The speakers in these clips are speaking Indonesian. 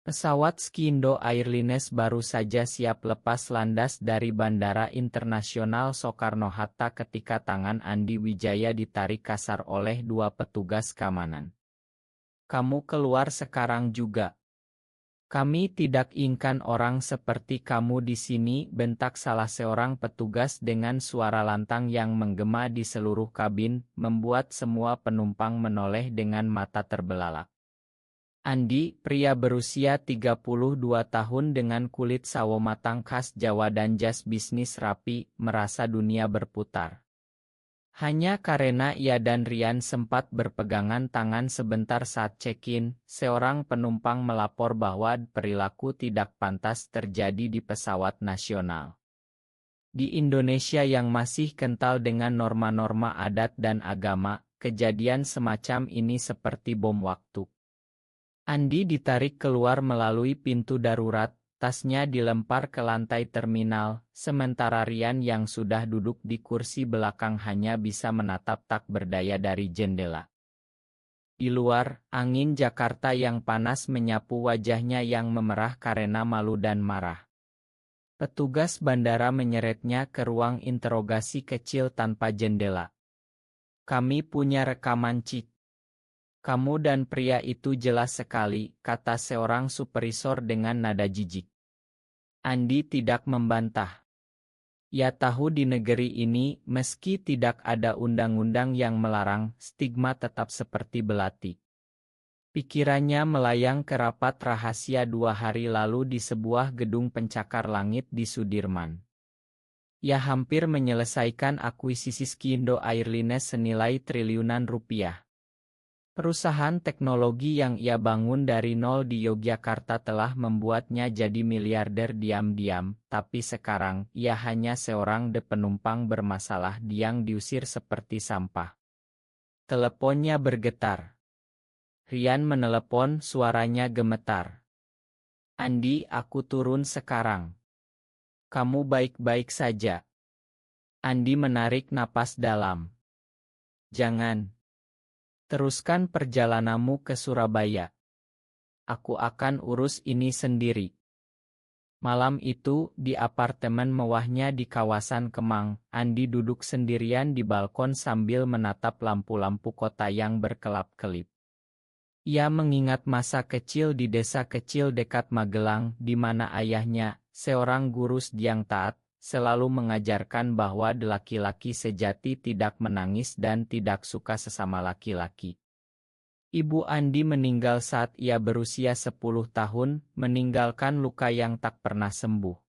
Pesawat Skindo Airlines baru saja siap lepas landas dari Bandara Internasional Soekarno-Hatta ketika tangan Andi Wijaya ditarik kasar oleh dua petugas keamanan. "Kamu keluar sekarang juga. Kami tidak inginkan orang seperti kamu di sini," bentak salah seorang petugas dengan suara lantang yang menggema di seluruh kabin, membuat semua penumpang menoleh dengan mata terbelalak. Andi, pria berusia 32 tahun dengan kulit sawo matang khas Jawa dan jas bisnis rapi, merasa dunia berputar. Hanya karena ia dan Rian sempat berpegangan tangan sebentar saat check-in, seorang penumpang melapor bahwa perilaku tidak pantas terjadi di pesawat nasional. Di Indonesia yang masih kental dengan norma-norma adat dan agama, kejadian semacam ini seperti bom waktu. Andi ditarik keluar melalui pintu darurat, tasnya dilempar ke lantai terminal, sementara Rian yang sudah duduk di kursi belakang hanya bisa menatap tak berdaya dari jendela. Di luar, angin Jakarta yang panas menyapu wajahnya yang memerah karena malu dan marah. Petugas bandara menyeretnya ke ruang interogasi kecil tanpa jendela. "Kami punya rekaman cik. Kamu dan pria itu jelas sekali," kata seorang supervisor dengan nada jijik. Andi tidak membantah. Ia tahu di negeri ini, meski tidak ada undang-undang yang melarang, stigma tetap seperti belati. Pikirannya melayang ke rapat rahasia 2 hari lalu di sebuah gedung pencakar langit di Sudirman. Ia hampir menyelesaikan akuisisi Skindo Airlines senilai triliunan rupiah. Perusahaan teknologi yang ia bangun dari nol di Yogyakarta telah membuatnya jadi miliarder diam-diam, tapi sekarang ia hanya seorang penumpang bermasalah yang diusir seperti sampah. Teleponnya bergetar. Rian menelepon, suaranya gemetar. "Andi, aku turun sekarang. Kamu baik-baik saja?" Andi menarik napas dalam. "Jangan. Teruskan perjalananmu ke Surabaya. Aku akan urus ini sendiri." Malam itu, di apartemen mewahnya di kawasan Kemang, Andi duduk sendirian di balkon sambil menatap lampu-lampu kota yang berkelap-kelip. Ia mengingat masa kecil di desa kecil dekat Magelang, di mana ayahnya, seorang guru yang taat, selalu mengajarkan bahwa laki-laki sejati tidak menangis dan tidak suka sesama laki-laki. Ibu Andi meninggal saat ia berusia 10 tahun, meninggalkan luka yang tak pernah sembuh.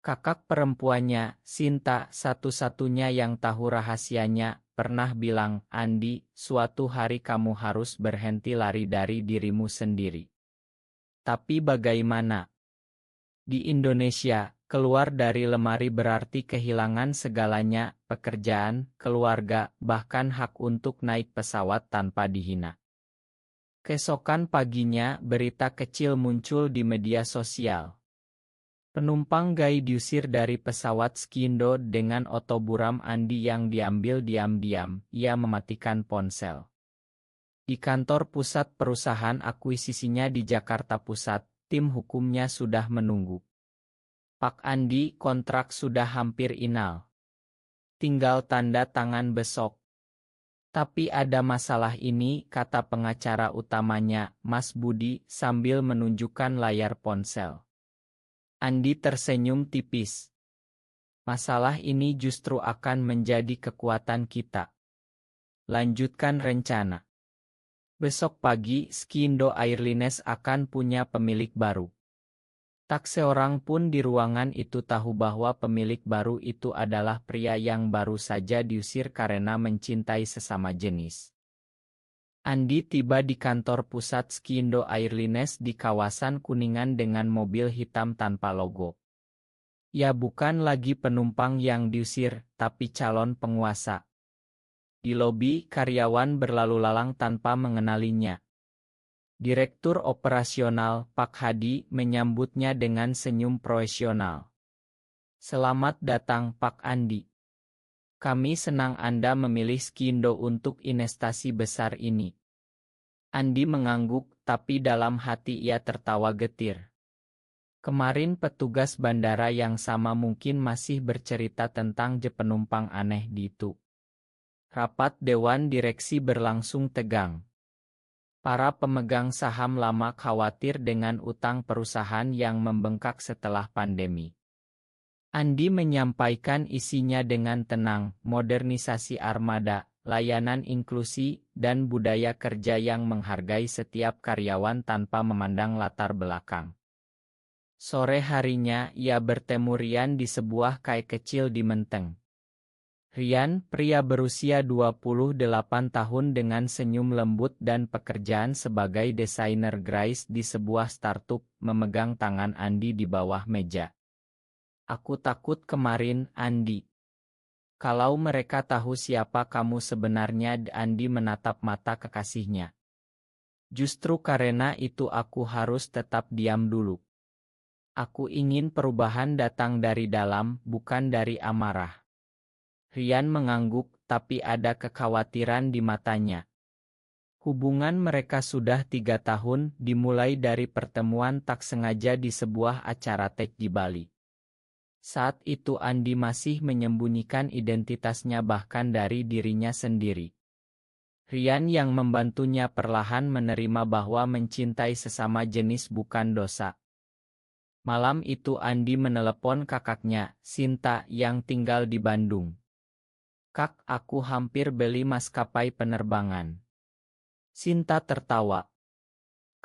Kakak perempuannya, Sinta, satu-satunya yang tahu rahasianya, pernah bilang, "Andi, suatu hari kamu harus berhenti lari dari dirimu sendiri." Tapi bagaimana? Di Indonesia, keluar dari lemari berarti kehilangan segalanya, pekerjaan, keluarga, bahkan hak untuk naik pesawat tanpa dihina. Keesokan paginya, berita kecil muncul di media sosial. Penumpang gay diusir dari pesawat Skindo dengan otoburam Andi yang diambil diam-diam, ia mematikan ponsel. Di kantor pusat perusahaan akuisisinya di Jakarta Pusat, tim hukumnya sudah menunggu. "Pak Andi, kontrak sudah hampir inal. Tinggal tanda tangan besok. Tapi ada masalah ini," kata pengacara utamanya, Mas Budi, sambil menunjukkan layar ponsel. Andi tersenyum tipis. "Masalah ini justru akan menjadi kekuatan kita. Lanjutkan rencana. Besok pagi, Skindo Airlines akan punya pemilik baru." Tak seorang pun di ruangan itu tahu bahwa pemilik baru itu adalah pria yang baru saja diusir karena mencintai sesama jenis. Andi tiba di kantor pusat Skindo Airlines di kawasan Kuningan dengan mobil hitam tanpa logo. Ia bukan lagi penumpang yang diusir, tapi calon penguasa. Di lobi, karyawan berlalu lalang tanpa mengenalinya. Direktur Operasional, Pak Hadi, menyambutnya dengan senyum profesional. "Selamat datang, Pak Andi. Kami senang Anda memilih Skindo untuk investasi besar ini." Andi mengangguk, tapi dalam hati ia tertawa getir. Kemarin petugas bandara yang sama mungkin masih bercerita tentang penumpang aneh itu. Rapat Dewan Direksi berlangsung tegang. Para pemegang saham lama khawatir dengan utang perusahaan yang membengkak setelah pandemi. Andi menyampaikan isinya dengan tenang, modernisasi armada, layanan inklusi, dan budaya kerja yang menghargai setiap karyawan tanpa memandang latar belakang. Sore harinya ia bertemu Rian di sebuah kai kecil di Menteng. Rian, pria berusia 28 tahun dengan senyum lembut dan pekerjaan sebagai desainer grafis di sebuah startup, memegang tangan Andi di bawah meja. Aku takut kemarin, Andi. Kalau mereka tahu siapa kamu sebenarnya, Andi menatap mata kekasihnya. Justru karena itu aku harus tetap diam dulu. Aku ingin perubahan datang dari dalam, bukan dari amarah. Rian mengangguk, tapi ada kekhawatiran di matanya. Hubungan mereka sudah 3 tahun, dimulai dari pertemuan tak sengaja di sebuah acara tech di Bali. Saat itu Andi masih menyembunyikan identitasnya bahkan dari dirinya sendiri. Rian yang membantunya perlahan menerima bahwa mencintai sesama jenis bukan dosa. Malam itu Andi menelepon kakaknya, Sinta, yang tinggal di Bandung. Kak, aku hampir beli maskapai penerbangan. Sinta tertawa.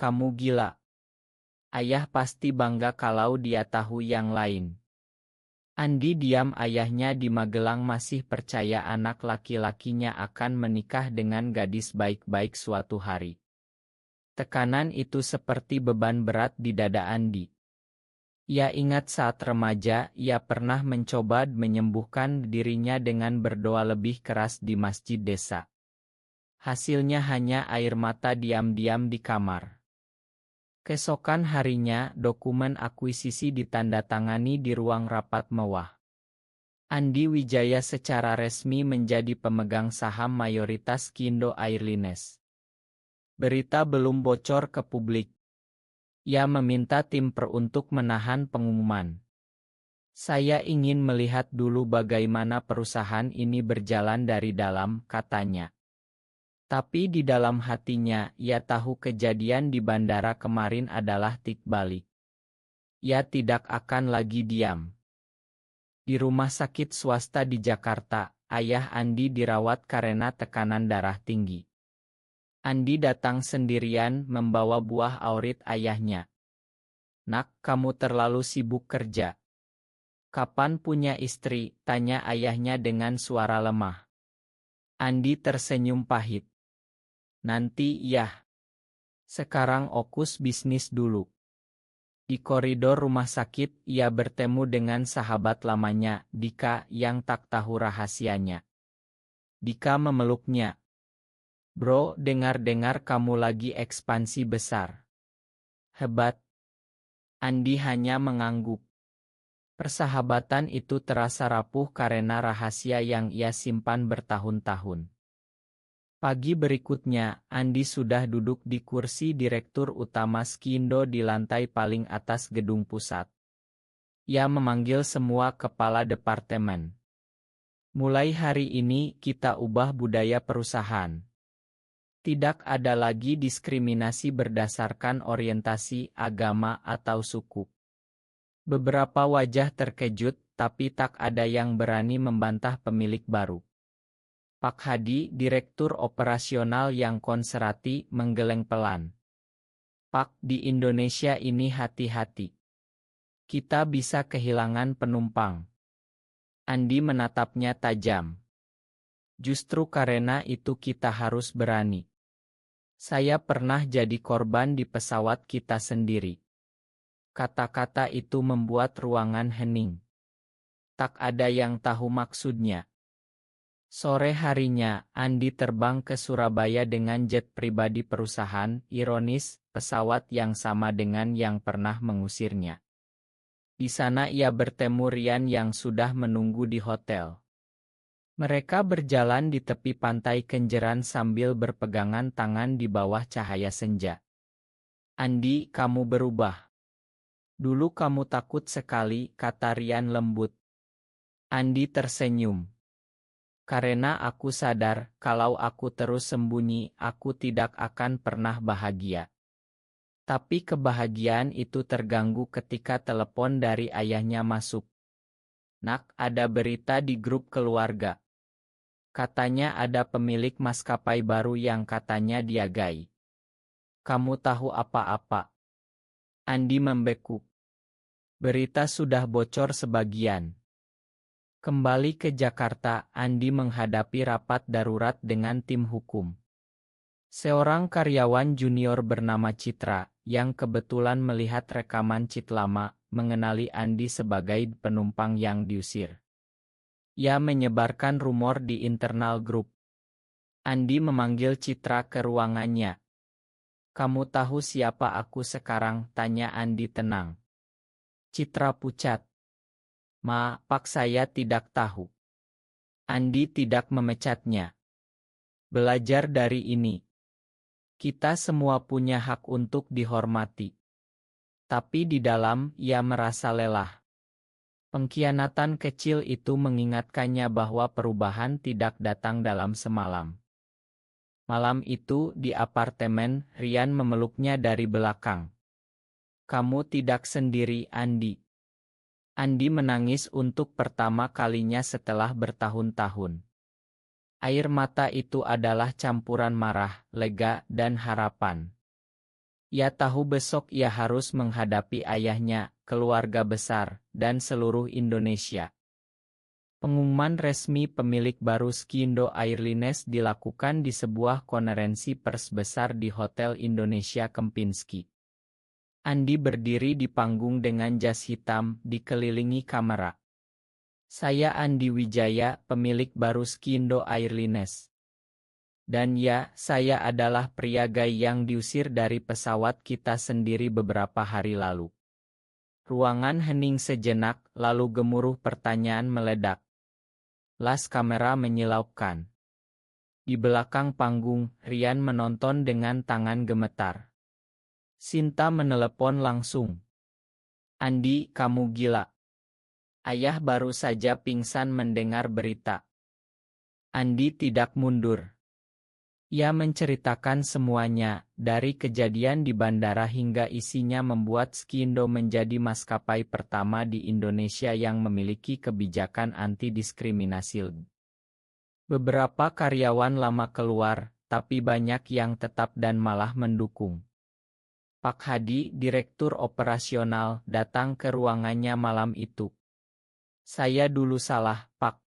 Kamu gila. Ayah pasti bangga kalau dia tahu yang lain. Andi diam. Ayahnya di Magelang masih percaya anak laki-lakinya akan menikah dengan gadis baik-baik suatu hari. Tekanan itu seperti beban berat di dada Andi. Ia ingat saat remaja, ia pernah mencoba menyembuhkan dirinya dengan berdoa lebih keras di masjid desa. Hasilnya hanya air mata diam-diam di kamar. Keesokan harinya, dokumen akuisisi ditandatangani di ruang rapat mewah. Andi Wijaya secara resmi menjadi pemegang saham mayoritas Kindo Airlines. Berita belum bocor ke publik. Ia meminta tim untuk menahan pengumuman. Saya ingin melihat dulu bagaimana perusahaan ini berjalan dari dalam, katanya. Tapi di dalam hatinya, ia tahu kejadian di bandara kemarin adalah titik balik. Ia tidak akan lagi diam. Di rumah sakit swasta di Jakarta, ayah Andi dirawat karena tekanan darah tinggi. Andi datang sendirian membawa buah aurit ayahnya. Nak, kamu terlalu sibuk kerja. Kapan punya istri? Tanya ayahnya dengan suara lemah. Andi tersenyum pahit. Nanti ya. Sekarang fokus bisnis dulu. Di koridor rumah sakit, ia bertemu dengan sahabat lamanya, Dika, yang tak tahu rahasianya. Dika memeluknya. Bro, dengar-dengar kamu lagi ekspansi besar. Hebat. Andi hanya mengangguk. Persahabatan itu terasa rapuh karena rahasia yang ia simpan bertahun-tahun. Pagi berikutnya, Andi sudah duduk di kursi direktur utama Skindo di lantai paling atas gedung pusat. Ia memanggil semua kepala departemen. Mulai hari ini kita ubah budaya perusahaan. Tidak ada lagi diskriminasi berdasarkan orientasi, agama, atau suku. Beberapa wajah terkejut, tapi tak ada yang berani membantah pemilik baru. Pak Hadi, direktur operasional yang konservatif, menggeleng pelan. Pak, di Indonesia ini hati-hati. Kita bisa kehilangan penumpang. Andi menatapnya tajam. Justru karena itu kita harus berani. Saya pernah jadi korban di pesawat kita sendiri. Kata-kata itu membuat ruangan hening. Tak ada yang tahu maksudnya. Sore harinya, Andi terbang ke Surabaya dengan jet pribadi perusahaan. Ironis, pesawat yang sama dengan yang pernah mengusirnya. Di sana ia bertemu Rian yang sudah menunggu di hotel. Mereka berjalan di tepi pantai Kenjeran sambil berpegangan tangan di bawah cahaya senja. Andi, kamu berubah. Dulu kamu takut sekali, kata Rian lembut. Andi tersenyum. Karena aku sadar, kalau aku terus sembunyi, aku tidak akan pernah bahagia. Tapi kebahagiaan itu terganggu ketika telepon dari ayahnya masuk. Nak, ada berita di grup keluarga. Katanya ada pemilik maskapai baru yang katanya diagai. Kamu tahu apa-apa? Andi membeku. Berita sudah bocor sebagian. Kembali ke Jakarta, Andi menghadapi rapat darurat dengan tim hukum. Seorang karyawan junior bernama Citra, yang kebetulan melihat rekaman chat lama, mengenali Andi sebagai penumpang yang diusir. Ia menyebarkan rumor di internal grup. Andi memanggil Citra ke ruangannya. Kamu tahu siapa aku sekarang? Tanya Andi tenang. Citra pucat. Pak, saya tidak tahu. Andi tidak memecatnya. Belajar dari ini. Kita semua punya hak untuk dihormati. Tapi di dalam, ia merasa lelah. Pengkhianatan kecil itu mengingatkannya bahwa perubahan tidak datang dalam semalam. Malam itu, di apartemen, Rian memeluknya dari belakang. Kamu tidak sendiri, Andi. Andi menangis untuk pertama kalinya setelah bertahun-tahun. Air mata itu adalah campuran marah, lega, dan harapan. Ia tahu besok ia harus menghadapi ayahnya, keluarga besar, dan seluruh Indonesia. Pengumuman resmi pemilik baru Skindo Airlines dilakukan di sebuah konferensi pers besar di Hotel Indonesia Kempinski. Andi berdiri di panggung dengan jas hitam, dikelilingi kamera. Saya Andi Wijaya, pemilik baru Skindo Airlines. Dan ya, saya adalah pria gay yang diusir dari pesawat kita sendiri beberapa hari lalu. Ruangan hening sejenak, lalu gemuruh pertanyaan meledak. Las kamera menyilaukan. Di belakang panggung, Rian menonton dengan tangan gemetar. Sinta menelepon langsung. Andi, kamu gila. Ayah baru saja pingsan mendengar berita. Andi tidak mundur. Ia menceritakan semuanya, dari kejadian di bandara hingga isinya membuat Skindo menjadi maskapai pertama di Indonesia yang memiliki kebijakan anti-diskriminasi. Beberapa karyawan lama keluar, tapi banyak yang tetap dan malah mendukung. Pak Hadi, direktur operasional, datang ke ruangannya malam itu. Saya dulu salah, Pak.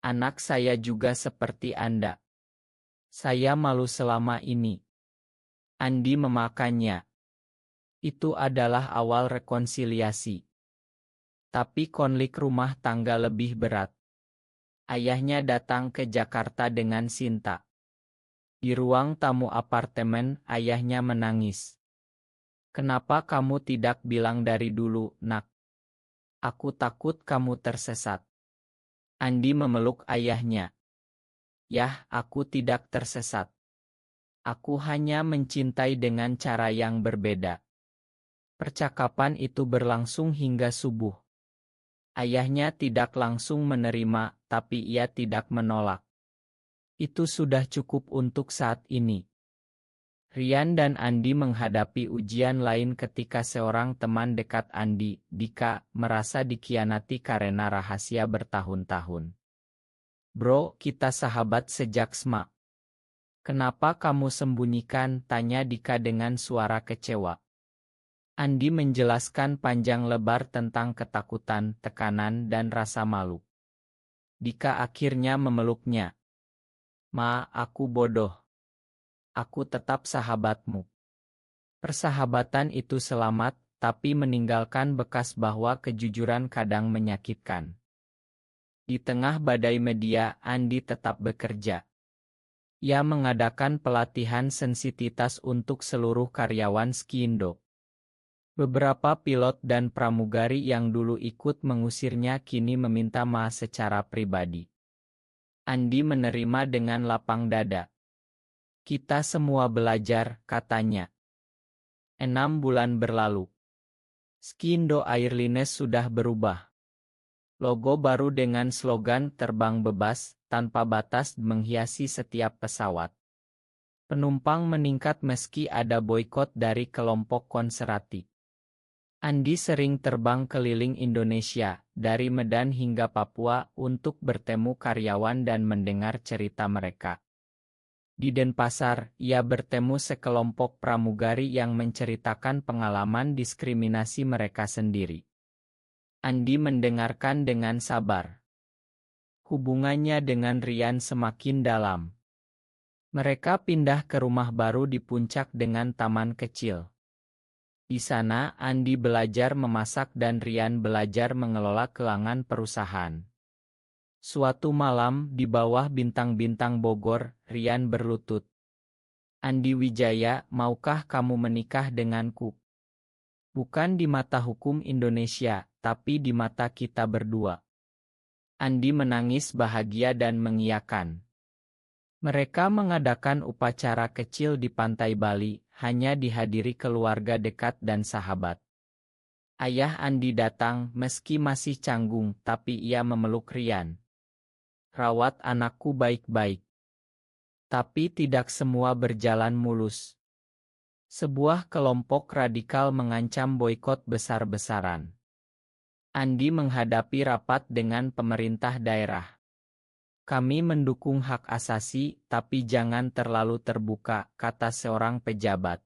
Anak saya juga seperti Anda. Saya malu selama ini. Andi memakannya. Itu adalah awal rekonsiliasi. Tapi konflik rumah tangga lebih berat. Ayahnya datang ke Jakarta dengan Sinta. Di ruang tamu apartemen, ayahnya menangis. Kenapa kamu tidak bilang dari dulu, Nak? Aku takut kamu tersesat. Andi memeluk ayahnya. Yah, aku tidak tersesat. Aku hanya mencintai dengan cara yang berbeda. Percakapan itu berlangsung hingga subuh. Ayahnya tidak langsung menerima, tapi ia tidak menolak. Itu sudah cukup untuk saat ini. Rian dan Andi menghadapi ujian lain ketika seorang teman dekat Andi, Dika, merasa dikhianati karena rahasia bertahun-tahun. Bro, kita sahabat sejak SMA. Kenapa kamu sembunyikan? Tanya Dika dengan suara kecewa. Andi menjelaskan panjang lebar tentang ketakutan, tekanan, dan rasa malu. Dika akhirnya memeluknya. Aku bodoh. Aku tetap sahabatmu. Persahabatan itu selamat, tapi meninggalkan bekas bahwa kejujuran kadang menyakitkan. Di tengah badai media, Andi tetap bekerja. Ia mengadakan pelatihan sensitivitas untuk seluruh karyawan Skindo. Beberapa pilot dan pramugari yang dulu ikut mengusirnya kini meminta maaf secara pribadi. Andi menerima dengan lapang dada. Kita semua belajar, katanya. 6 bulan berlalu. Skindo Airlines sudah berubah. Logo baru dengan slogan "Terbang Bebas, Tanpa Batas" menghiasi setiap pesawat. Penumpang meningkat meski ada boikot dari kelompok konservatif. Andi sering terbang keliling Indonesia, dari Medan hingga Papua, untuk bertemu karyawan dan mendengar cerita mereka. Di Denpasar, ia bertemu sekelompok pramugari yang menceritakan pengalaman diskriminasi mereka sendiri. Andi mendengarkan dengan sabar. Hubungannya dengan Rian semakin dalam. Mereka pindah ke rumah baru di puncak dengan taman kecil. Di sana, Andi belajar memasak dan Rian belajar mengelola keuangan perusahaan. Suatu malam, di bawah bintang-bintang Bogor, Rian berlutut. "Andi Wijaya, maukah kamu menikah denganku? Bukan di mata hukum Indonesia, tapi di mata kita berdua." Andi menangis bahagia dan mengiyakan. Mereka mengadakan upacara kecil di pantai Bali, hanya dihadiri keluarga dekat dan sahabat. Ayah Andi datang, meski masih canggung, tapi ia memeluk Rian. "Rawat anakku baik-baik." Tapi tidak semua berjalan mulus. Sebuah kelompok radikal mengancam boikot besar-besaran. Andi menghadapi rapat dengan pemerintah daerah. "Kami mendukung hak asasi, tapi jangan terlalu terbuka," kata seorang pejabat.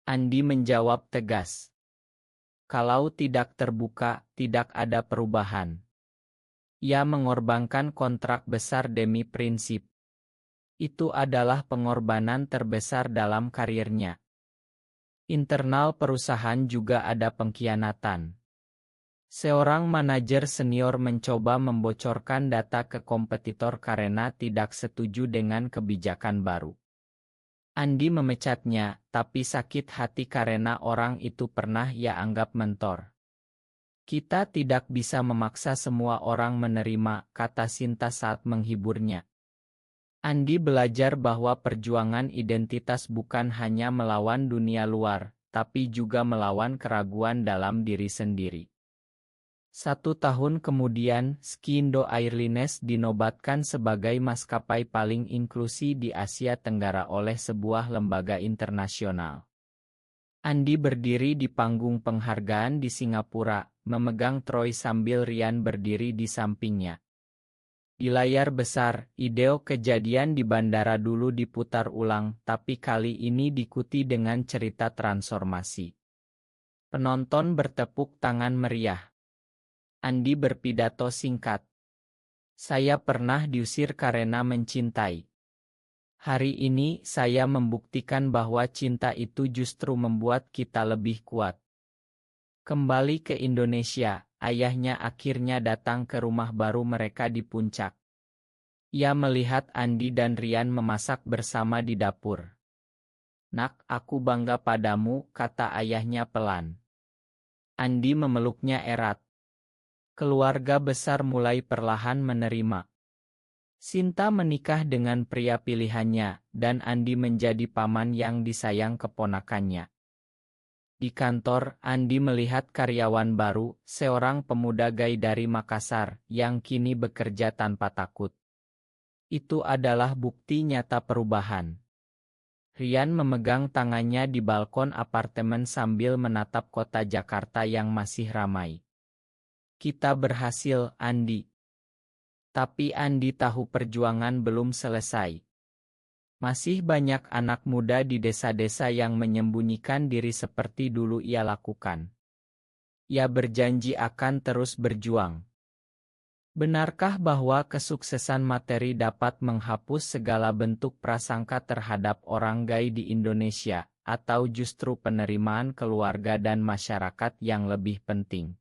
Andi menjawab tegas. "Kalau tidak terbuka, tidak ada perubahan." Ia mengorbankan kontrak besar demi prinsip. Itu adalah pengorbanan terbesar dalam karirnya. Internal perusahaan juga ada pengkhianatan. Seorang manajer senior mencoba membocorkan data ke kompetitor karena tidak setuju dengan kebijakan baru. Andi memecatnya, tapi sakit hati karena orang itu pernah ia anggap mentor. "Kita tidak bisa memaksa semua orang menerima," kata Sinta saat menghiburnya. Andi belajar bahwa perjuangan identitas bukan hanya melawan dunia luar, tapi juga melawan keraguan dalam diri sendiri. 1 tahun kemudian, Skindo Airlines dinobatkan sebagai maskapai paling inklusi di Asia Tenggara oleh sebuah lembaga internasional. Andi berdiri di panggung penghargaan di Singapura, memegang Troy sambil Rian berdiri di sampingnya. Di layar besar, video kejadian di bandara dulu diputar ulang, tapi kali ini diikuti dengan cerita transformasi. Penonton bertepuk tangan meriah. Andi berpidato singkat. "Saya pernah diusir karena mencintai. Hari ini saya membuktikan bahwa cinta itu justru membuat kita lebih kuat." Kembali ke Indonesia, ayahnya akhirnya datang ke rumah baru mereka di puncak. Ia melihat Andi dan Rian memasak bersama di dapur. "Nak, aku bangga padamu," kata ayahnya pelan. Andi memeluknya erat. Keluarga besar mulai perlahan menerima. Sinta menikah dengan pria pilihannya, dan Andi menjadi paman yang disayang keponakannya. Di kantor, Andi melihat karyawan baru, seorang pemuda gay dari Makassar, yang kini bekerja tanpa takut. Itu adalah bukti nyata perubahan. Rian memegang tangannya di balkon apartemen sambil menatap kota Jakarta yang masih ramai. "Kita berhasil, Andi." Tapi Andi tahu perjuangan belum selesai. Masih banyak anak muda di desa-desa yang menyembunyikan diri seperti dulu ia lakukan. Ia berjanji akan terus berjuang. Benarkah bahwa kesuksesan materi dapat menghapus segala bentuk prasangka terhadap orang gay di Indonesia, atau justru penerimaan keluarga dan masyarakat yang lebih penting?